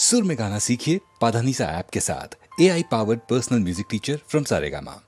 सुर में गाना सीखिए पाधानीसा ऐप के साथ। AI powered personal music teacher from Saregama.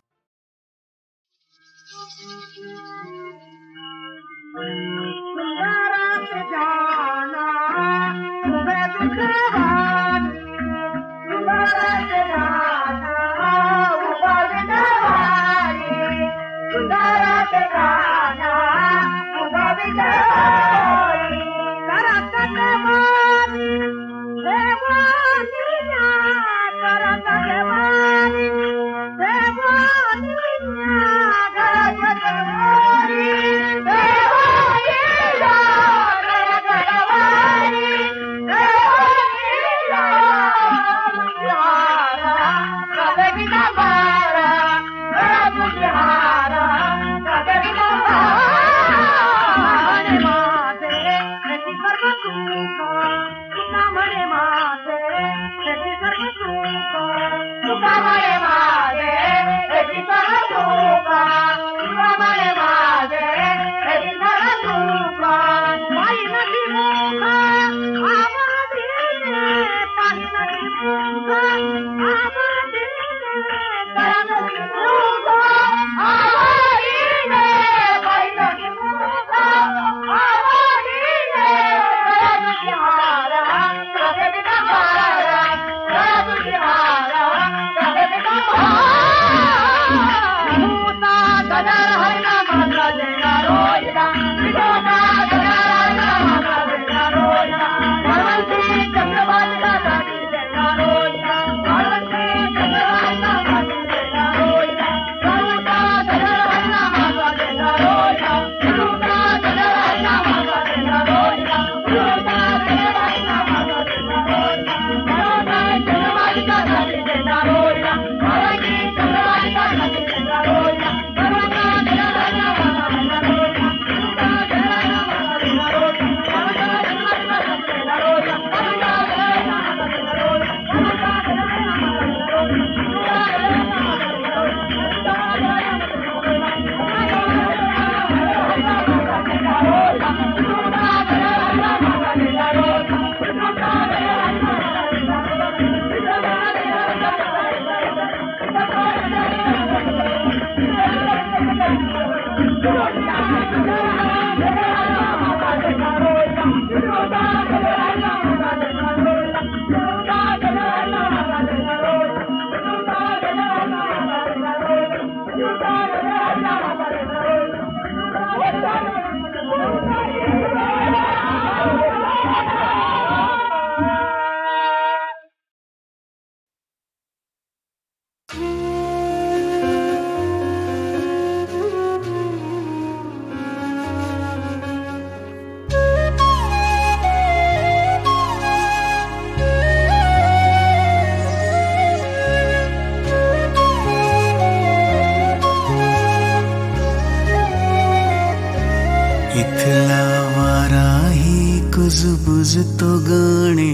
इथला वाराही कुजबुज तो गाणे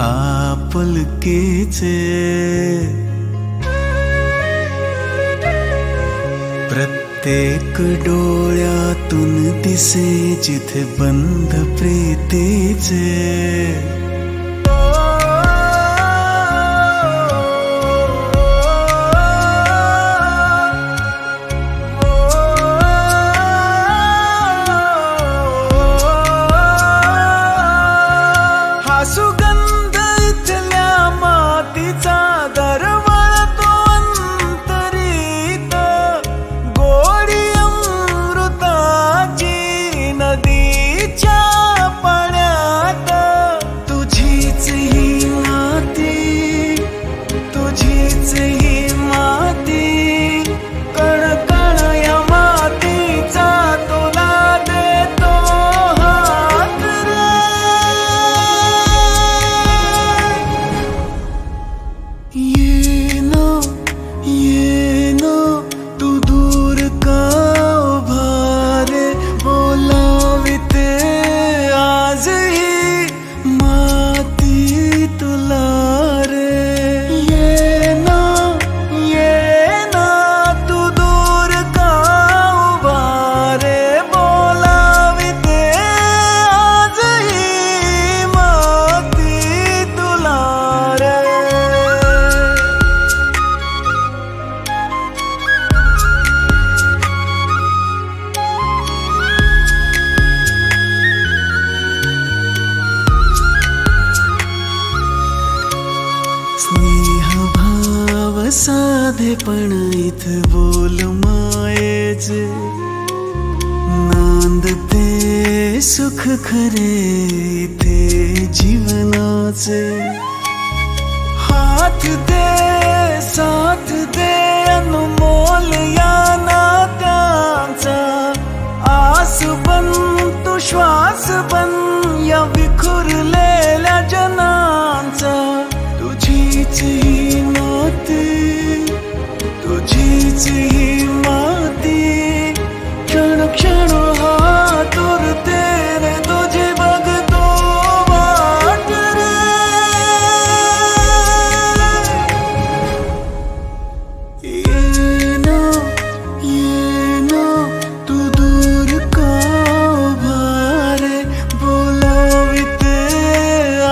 आपुलकीचे प्रत्येक डोळ्यातून दिसे जिथे बंध प्रीतीचे सुगंध इथल्या मातीचा दरवळतो अंतरीत गोडी अमृताची नदीच्या पाण्यात तू स्नेह भाव साधेपण इथं बोल मायेचे नांदते सुख खरे इथे जीवनाचे हात दे साथ दे अनमोल या नात्यांचा आस बन तू श्वास बन या विखुरलेल्या जनांचा तुझीच ही नाती तुझीच ही माती क्षण क्षण हात उरते रे तुझे बघतो वाट रे ये ना तू दूर का भारे बोलाविते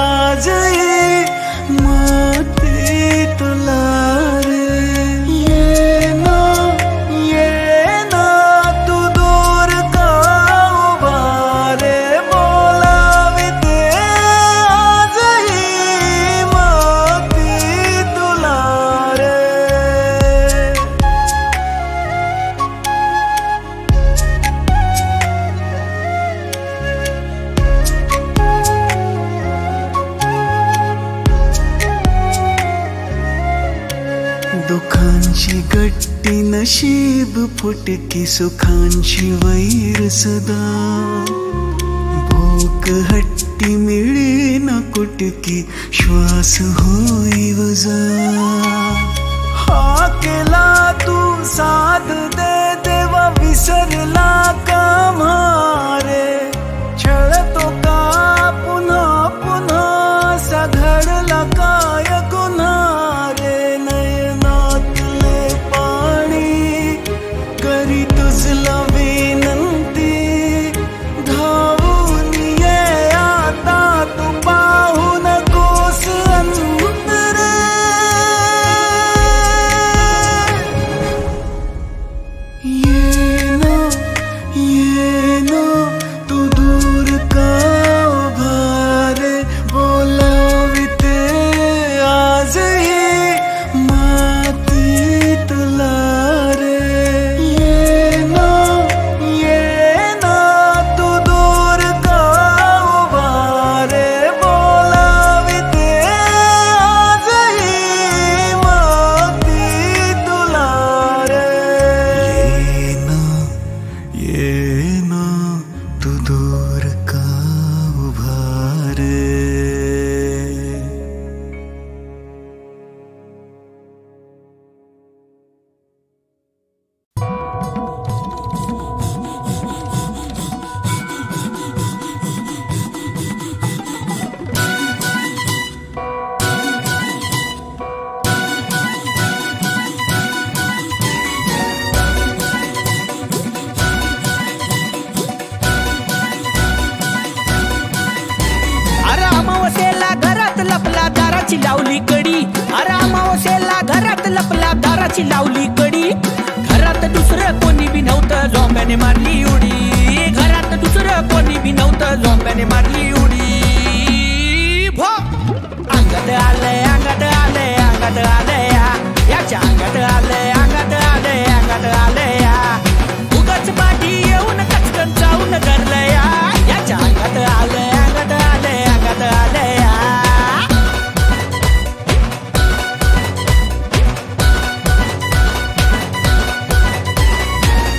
आज ये माती तुला रे ये ना तू दूर का भारे बोलाविते आज ये माती तुला रे दुःखांची गट्टी नशीब फुटकी सुखांची वैर सदा भोक हट्टी मिळे ना कुटकी श्वास होई वजा हा केला तू साथ दे देवा विसरला का मारे छळतो का पुन्हा पुन्हा साघडला काय गुन्हा रे नयनातले पाणी करी तुझला विनंती धावून ये आता तू पाहू नकोस अंतरे ये ना तू दूर का भारे बोलाविते आज ये माती तुला रे ये ना तू दूर का भारे बोलाविते आज ये माती तुला रे ये ना तू दूर का भारे अरे अमावस्येला घरात लपला दाराची लावली कडी अरे अमावस्येला घरात लपला दाराची लावली कडी घरात दुसरं कोणी बी नव्हतं झोंब्याने मारली उडी घरात दुसरं कोणी बी नव्हतं झोंब्याने मारली उडी भो अंगात आलंय अंगात आलंय अंगात आलंय याच्या अंगात आलंय अंगात आलंय अंगात आलंय उगाच पाठी येऊन कचकन जाऊन धरलंय याच्या अंगात आलंय अंगात आलंय अंगात आलंय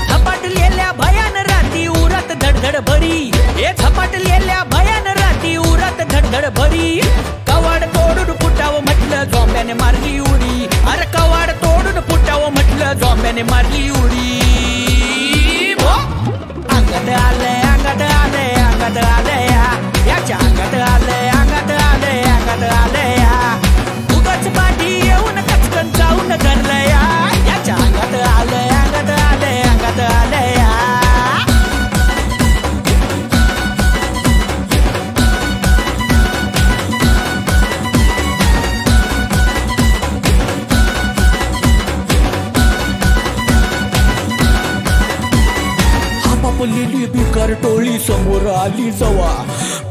झपाटलेल्या भयान राती उरात धडधड भरी हे झपाटलेल्या भयान राती उरात धडधड भरी कवाड तोडून फुटावं म्हटलं झोंब्याने मारली उडी अरे कवाड तोडून फुटावं म्हटलं झोंब्याने मारली उडी भो अंगात आलंय अंगात आलंय अंगात आलंय याच्या अंगात आलंय अंगात आलंय अंगात आलंय उगाच पाठी येऊन कचकन जाऊन धरलंय याच्या अंगात आलंय अंगात आलंय अंगात आलंय लिली बिकार टोळी समोर आली जवा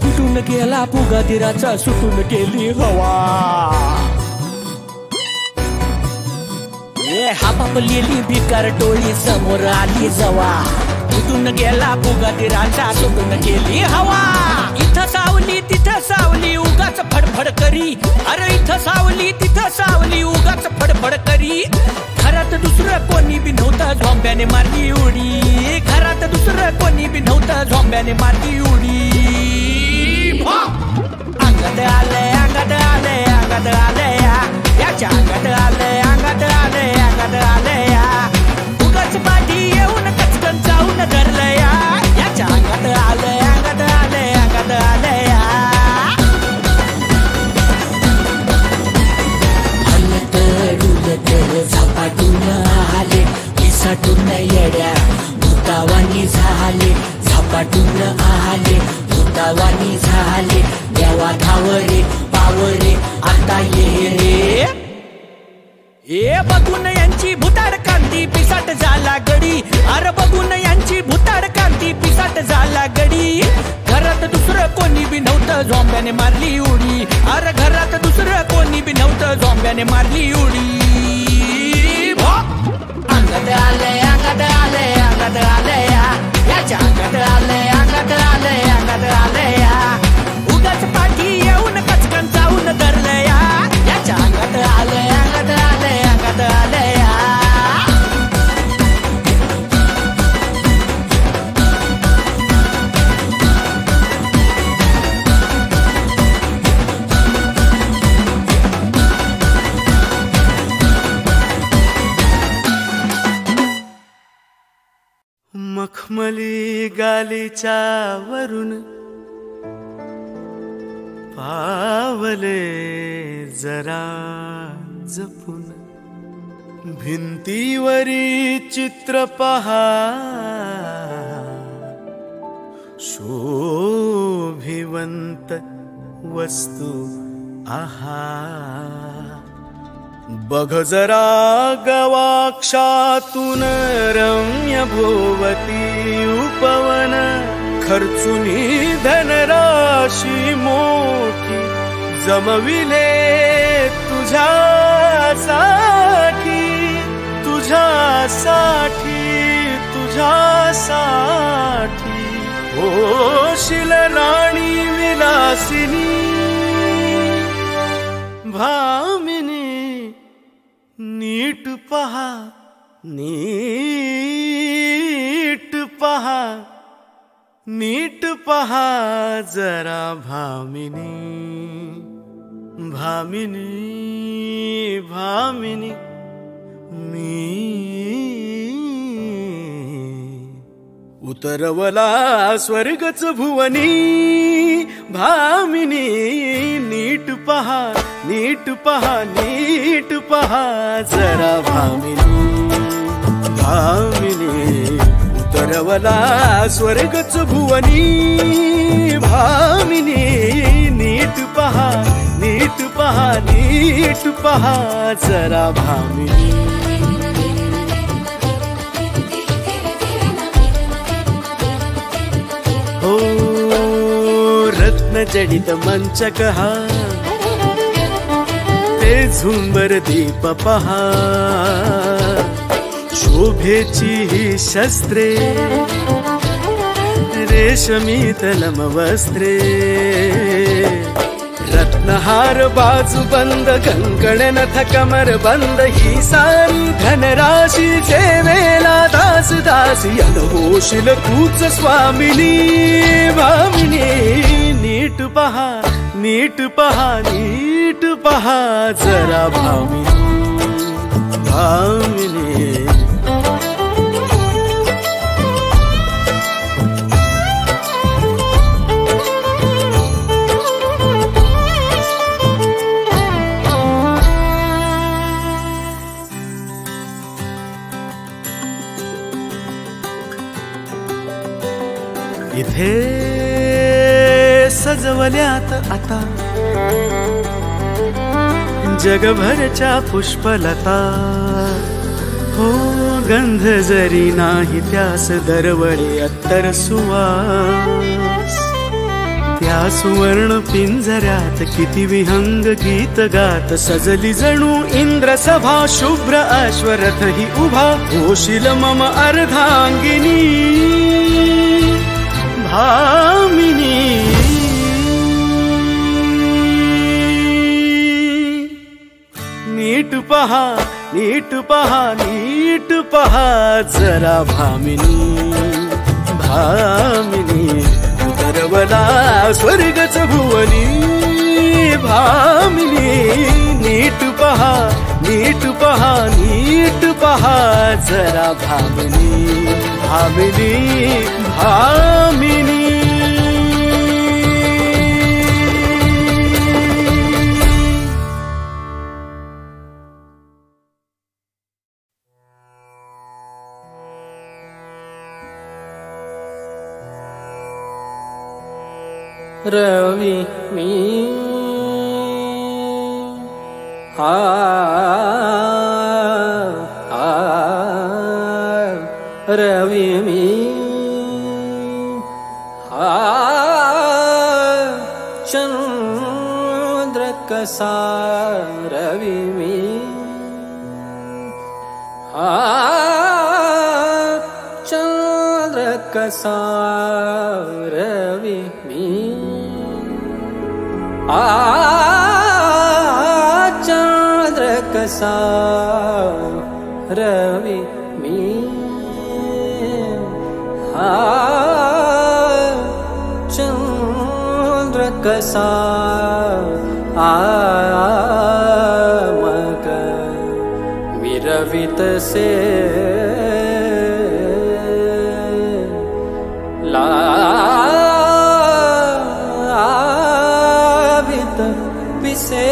फुटून गेला फुगा दिराचा सुटून गेली हवा हापापलेली भिकार टोळी समोर आली जवा उठून गेला बुगातीराचा सोडून गेली हवा इथं सावली तिथं सावली उगाच फडफड करी अरे इथं सावली तिथं सावली उगाच फडफड करी घरात दुसरं कोणी बी नव्हतं झोंब्याने मारली उडी घरात दुसरं कोणी बी नव्हतं झोंब्याने मारली उडी अंगात आले अंगात आले अंगात आले याच्या अंगात आले अंगात आले अंगात आले उगाच पाठी येऊन कचकन जाऊन धरलं याच्या अंगात आले अंगात आले अंगात आले हलत डुलत झपाटून आले पिसाटून येड्या भूतावानी झाले झपाटून आले भूतावानी झाले देवा धावरे पावरे आता ये रे ए बघून यांची भुताड कांती पिसाट झाला गडी अरे बघून यांची भुताड कांती पिसाट झाला गडी घरात दुसरं कोणी बी नव्हतं झोंब्याने मारली उडी अरे घरात दुसरं कोणी बी नव्हतं झोंब्याने मारली उडी अंगात आले अंगात आले अंगात आले याच्या अंगात आले अंगात आले अंगात आले उगाच पाठी येऊन कचकन जाऊन धरलं याच्या अंगात आले अंगात आले अंगात आले मखमली गालीच्या वरून पावले जरा जपून भिंतीवरी चित्र पहा शोभिवंत वस्तू आहा बघ जरा गवाक्षातून रम्य भोवती उपवन खर्चुनी धनराशी मोठी जमविले तुझ्यासाठी तुझ्यासाठी तुझ्यासाठी होशील राणी विलासिनी भामिनी नीट पहा नीट पहा नीट पहा जरा भामिनी भामिनी भामिनी मी उतरवला स्वर्गच भुवनी भामिनी नीट पहा नीट पहा नीट पहा जरा भामिनी भामिनी उतरवला स्वर्गच भुवनी भामिनी नीट पहा नीट पहा नीट पहा जरा भामिनी हो रत्न जडित मंचक हा ते झुंबर दीप पहा शोभेची ही शस्त्रे रेशमी तलम वस्त्रे रत्नहार बाजूबंद कंकण नथ कमर बंद ही सारी धनराशी जेवेला दास दासी अनहोशील तूच स्वामिनी भामिनी नीट पहा नीट पहा नीट पहा जरा भामिनी भामिनी इथे सजवल्यात आता जगभरच्या पुष्पलता हो गंध जरी नाही त्यास दरवळे अत्तर सुवास त्या सुवर्ण पिंजऱ्यात किती विहंग गीत गात सजली जणू इंद्र सभा शुभ्र अश्वरथ ही उभा होशील मम अर्धांगिनी भामिनी नीट पहा नीट पहा नीट पहा जरा भामिनी भामिनी उतरवला स्वर्गच भुवनी भामिनी नीट पहा नीट पहा नीट पहा जरा भामिनी भामिनी भामिनी रवि मी रवि मी चंद्र कसा रवि मी चंद्र कसा रवि मी चंद्र कसा रवि मी चंद्र कसा मग विरवित से लावित पिसे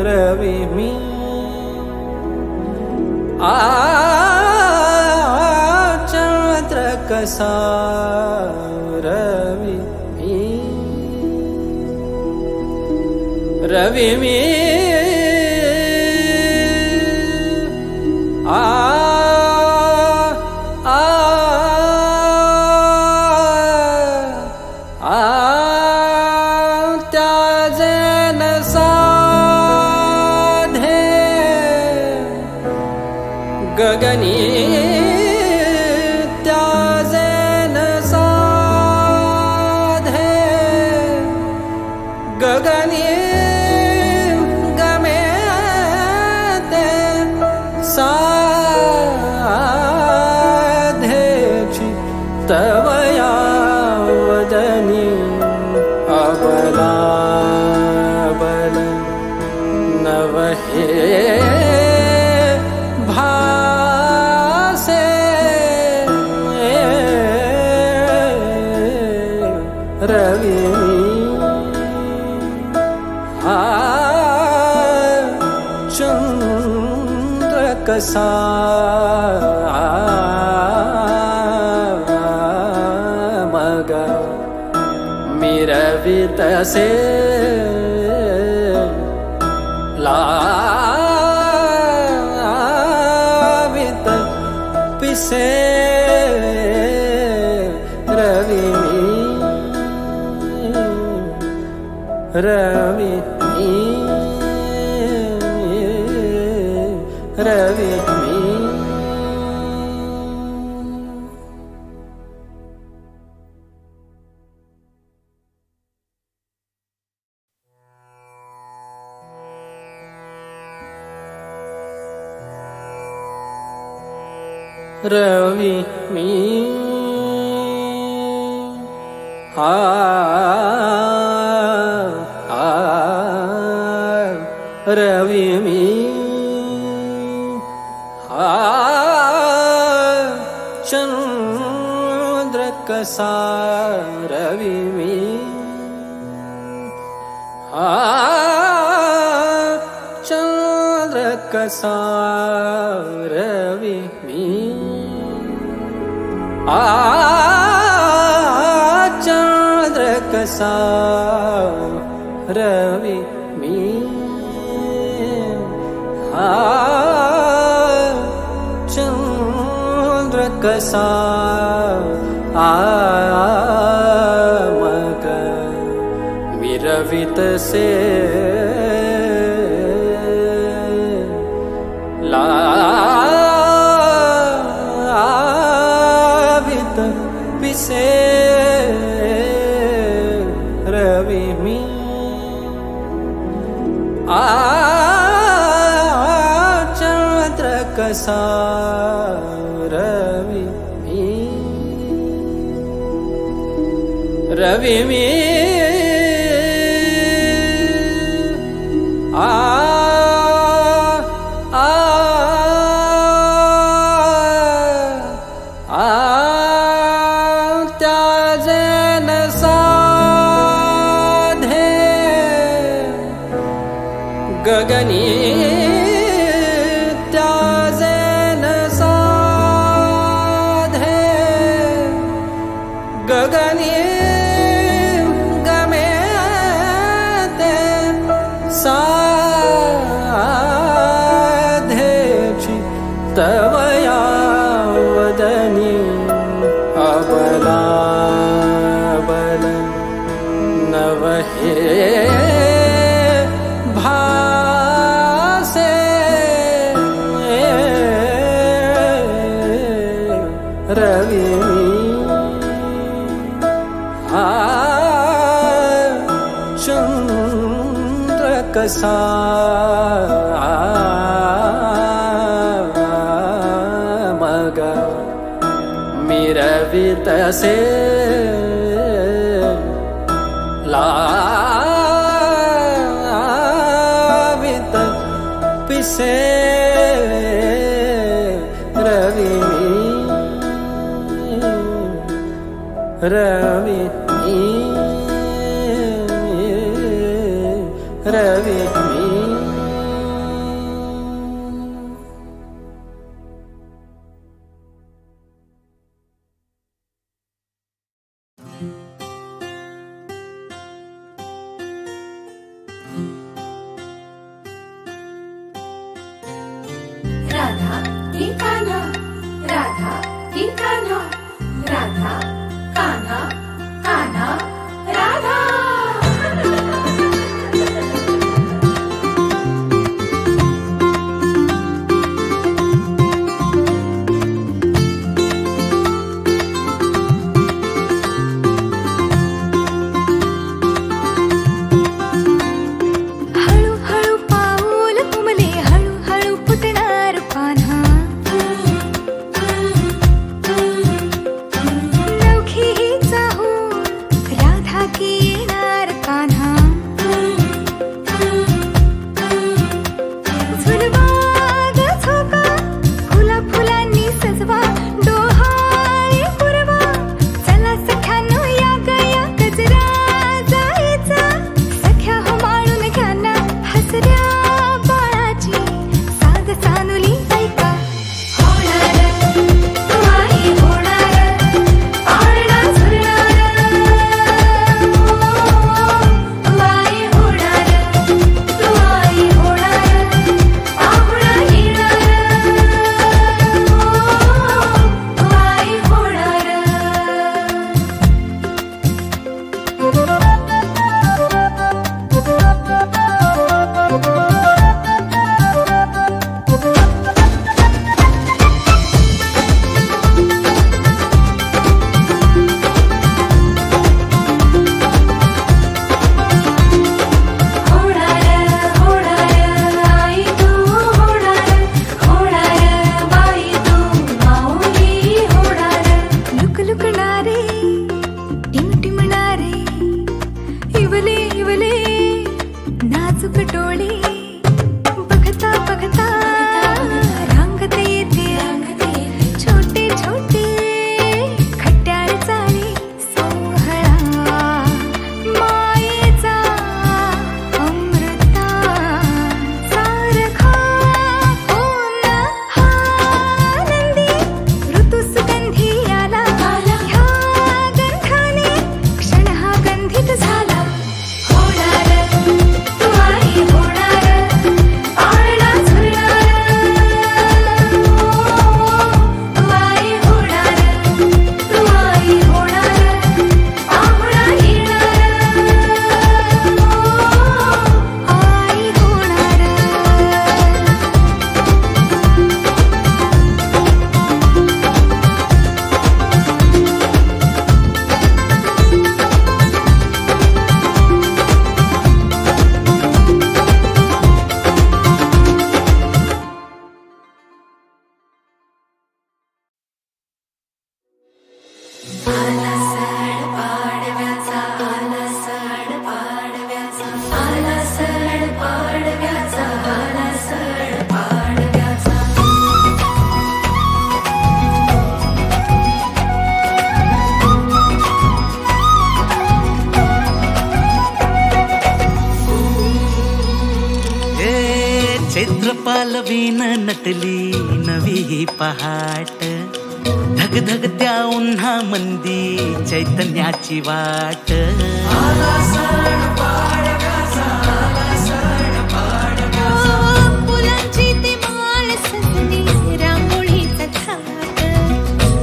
रवि मी चंद्र कसा रवि मी रवि मी त्याजेन साधे गगनी त्याजेन साधे गगनी गमे ते साधेची तवया वदनी अबला बल नवहे भासे रवि चंद्र कसा मगा मिरवित से लावित पिसे रवि रवि रवि रवि मी रवि मी चंद्र कसा रवि मी चंद्र कसा रवि मी चंद्र कसा रवि मी चंद्र कसा मिरवित से लावित पिसे रवि मी चंद्र कसा रवि मी त्याजेन साधे गगनी त्याजेन साधे गगनी साधेची तवया वदनी अबला बल नवहे भासे रवि चंद्र कसा मग मिरवित से लावित पिसे रवि रवि रवि राधा की कान्हा, राधा की कान्हा, राधा कान्हा, कान्हा राधा। चैत्रपालवीन नटली नवी पहाट धगधगत्या उन्हा मंदी चैतन्याची वाट फुलांची ती माळ सजली रांगोळीचा थाट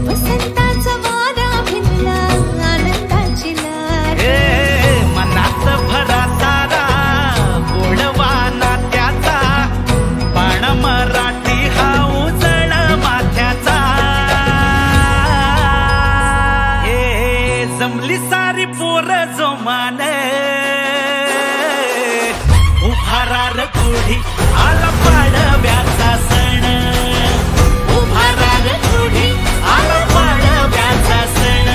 वसंताचा वारा भिनला आनंदाची लाट मनात भरा सारा गोडवा नात्याचा बाण मराठी हा उजळ माथ्याचा जमली सारी पोर जोमान उभारार गुढी आला पाडव्याचा सण उभारार गुढी आला पाडव्याचा सण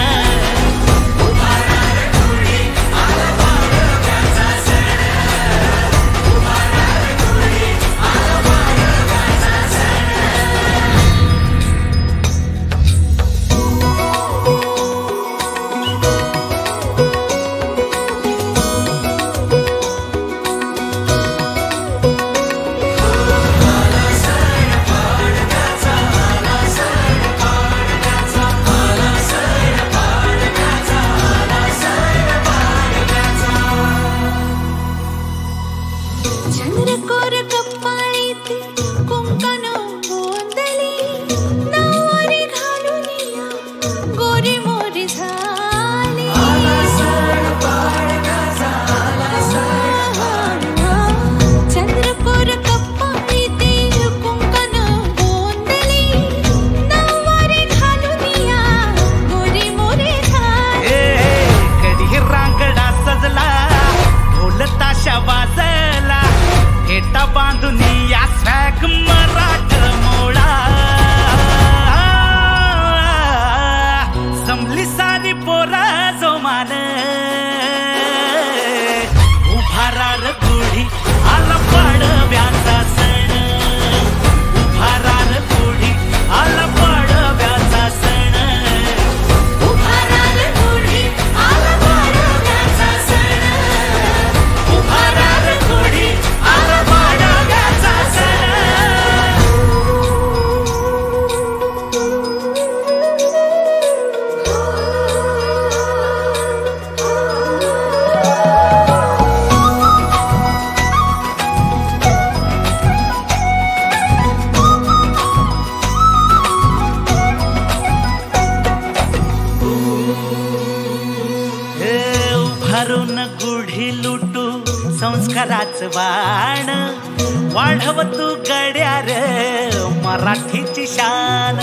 उभारार गुढी आला पाडव्याचा सण उभारार गुढी आला पाडव्याचा सण चंद्रकोर कपाळीत कुंकण गोंधली नवरी घालून या गोरी मोरी झाली चंद्रकोर कपाळीत कुंकण गोंधली नवरी घालून या गोरी मोरी झाली कधी रांगडा सजला ढोल ताशा वाजला फेटा बांधून या स्वॅग मराठ मोळा जमली सारी पोरा जोमान उभारार गुढी आला पाडव्याचा सण उभारार गुढी आला पाडव्याचा सण उभारार गुढी आला पाडव्याचा सण उभारार गुढी आला पाडव्याचा सण उभारून गुढी लुटू संस्काराचं वाण वाढव तू गड्या रे मराठीची शान